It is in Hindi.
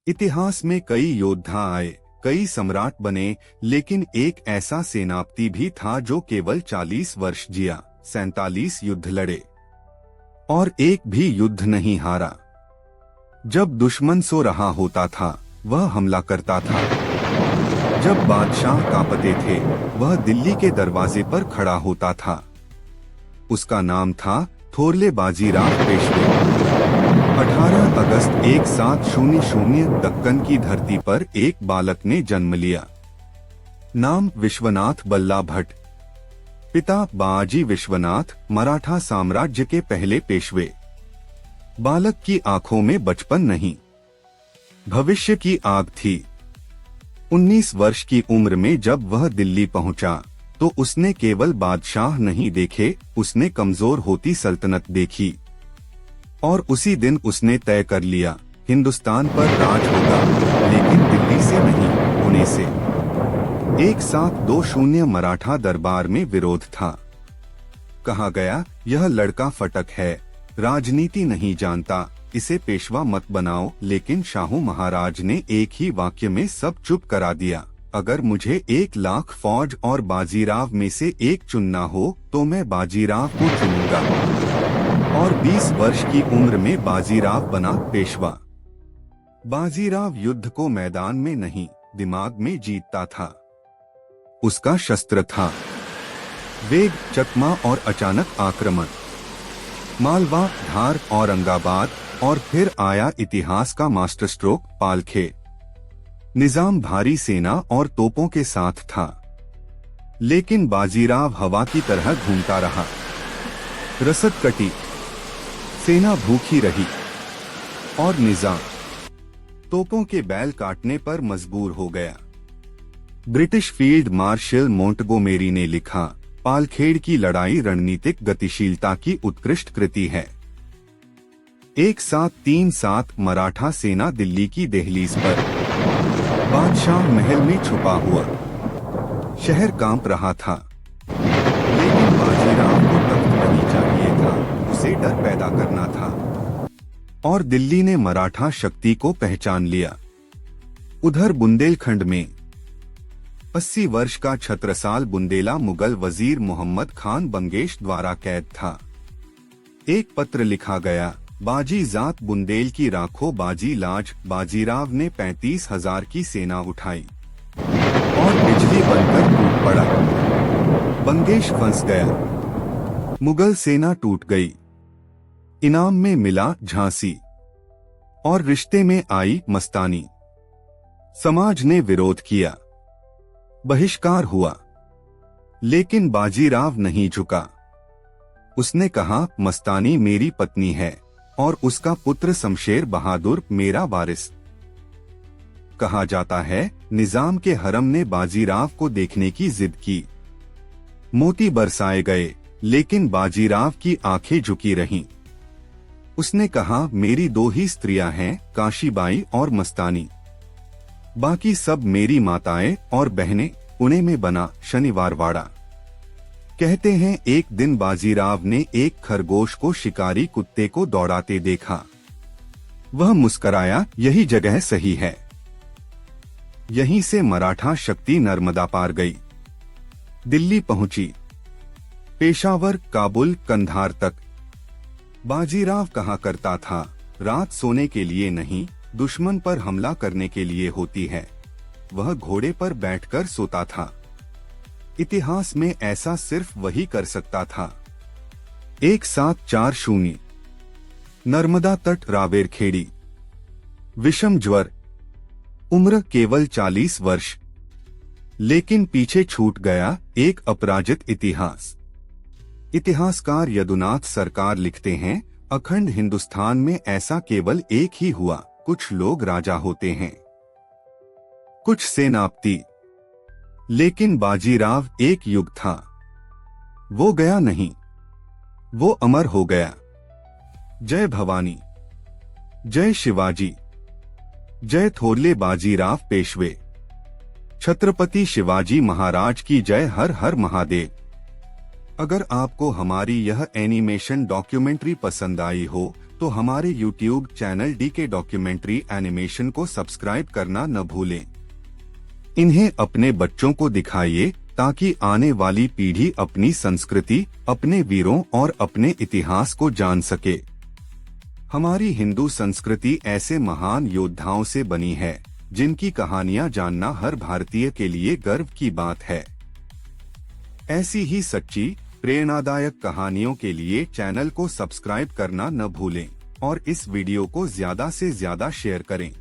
इतिहास में कई योद्धा आए, कई सम्राट बने, लेकिन एक ऐसा सेनापति भी था जो केवल 40 वर्ष जिया, 47 युद्ध लड़े और एक भी युद्ध नहीं हारा। जब दुश्मन सो रहा होता था वह हमला करता था। जब बादशाह कांपते थे वह दिल्ली के दरवाजे पर खड़ा होता था। उसका नाम था थोरले बाजीराव पेशवे। 18 अगस्त 1700 दक्कन की धरती पर एक बालक ने जन्म लिया। नाम विश्वनाथ बल्ला भट्ट। पिता बाजी विश्वनाथ, मराठा साम्राज्य के पहले पेशवे। बालक की आंखों में बचपन नहीं, भविष्य की आग थी। 19 वर्ष की उम्र में जब वह दिल्ली पहुंचा तो उसने केवल बादशाह नहीं देखे, उसने कमजोर होती सल्तनत देखी। और उसी दिन उसने तय कर लिया, हिंदुस्तान पर राज होगा, लेकिन दिल्ली से नहीं, पुणे से। 1720 मराठा दरबार में विरोध था। कहा गया, यह लड़का फटक है, राजनीति नहीं जानता, इसे पेशवा मत बनाओ। लेकिन शाहू महाराज ने एक ही वाक्य में सब चुप करा दिया, अगर मुझे 1 लाख फौज और बाजीराव में से एक चुनना हो तो मैं बाजीराव को चुनूंगा। और 20 वर्ष की उम्र में बाजीराव बना पेशवा। बाजीराव युद्ध को मैदान में नहीं, दिमाग में जीतता था। उसका शस्त्र था वेग, चकमा और अचानक आक्रमण। मालवा, धार, औरंगाबाद और फिर आया इतिहास का मास्टर स्ट्रोक, पालखे। निजाम भारी सेना और तोपों के साथ था, लेकिन बाजीराव हवा की तरह घूमता रहा। रसद कटी, सेना भूखी रही और निजाम तोपों के बैल काटने पर मजबूर हो गया। ब्रिटिश फील्ड मार्शल मोंटगोमेरी ने लिखा, पालखेड़ की लड़ाई रणनीतिक गतिशीलता की उत्कृष्ट कृति है। 1737 मराठा सेना दिल्ली की दहलीज पर, बादशाह महल में छुपा हुआ। शहर कांप रहा था, लेकिन बाजीराव को तख्त नहीं चाहिए था, उसे डर पैदा करना था। और दिल्ली ने मराठा शक्ति को पहचान लिया। उधर बुंदेलखंड में 80 वर्ष का छत्रसाल बुंदेला मुगल वजीर मोहम्मद खान बंगेश द्वारा कैद था। एक पत्र लिखा गया, बाजी जात बुंदेल की राखो बाजी लाज। बाजीराव ने 35,000 की सेना उठाई और बिजली बनकर टूट पड़ा। बंगेश फंस गया, मुगल सेना टूट गई। इनाम में मिला झांसी और रिश्ते में आई मस्तानी। समाज ने विरोध किया, बहिष्कार हुआ, लेकिन बाजीराव नहीं झुका। उसने कहा, मस्तानी मेरी पत्नी है और उसका पुत्र शमशेर बहादुर मेरा वारिस। कहा जाता है, निजाम के हरम ने बाजीराव को देखने की जिद की। मोती बरसाए गए, लेकिन बाजीराव की आंखें झुकी रहीं। उसने कहा, मेरी 2 ही स्त्रियां हैं, काशीबाई और मस्तानी। बाकी सब मेरी माताएं और बहनें। पुणे में बना शनिवार वाड़ा। कहते हैं, एक दिन बाजीराव ने एक खरगोश को शिकारी कुत्ते को दौड़ाते देखा। वह मुस्कराया, यही जगह सही है। यहीं से मराठा शक्ति नर्मदा पार गई, दिल्ली पहुंची, पेशावर, काबुल, कंधार तक। बाजीराव कहा करता था, रात सोने के लिए नहीं, दुश्मन पर हमला करने के लिए होती है। वह घोड़े पर बैठकर सोता था। इतिहास में ऐसा सिर्फ वही कर सकता था। 1740 नर्मदा तट, रावेरखेड़ी। विषम ज्वर, उम्र केवल 40 वर्ष, लेकिन पीछे छूट गया एक अपराजित इतिहास। इतिहासकार यदुनाथ सरकार लिखते हैं, अखंड हिंदुस्तान में ऐसा केवल एक ही हुआ। कुछ लोग राजा होते हैं, कुछ सेनापति, लेकिन बाजीराव एक युग था। वो गया नहीं, वो अमर हो गया। जय भवानी, जय शिवाजी, जय थोरले बाजीराव पेशवे। छत्रपति शिवाजी महाराज की जय। हर हर महादेव। अगर आपको हमारी यह एनिमेशन डॉक्यूमेंट्री पसंद आई हो तो हमारे YouTube channel DK documentary animation को सब्सक्राइब करना न भूलें। इन्हें अपने बच्चों को दिखाइए ताकि आने वाली पीढ़ी अपनी संस्कृति, अपने वीरों और अपने इतिहास को जान सके। हमारी हिंदू संस्कृति ऐसे महान योद्धाओं से बनी है जिनकी कहानियां जानना हर भारतीय के लिए गर्व की बात है। ऐसी ही सच्ची, प्रेरणादायक कहानियों के लिए चैनल को सब्सक्राइब करना न भूलें और इस वीडियो को ज्यादा से ज्यादा शेयर करें।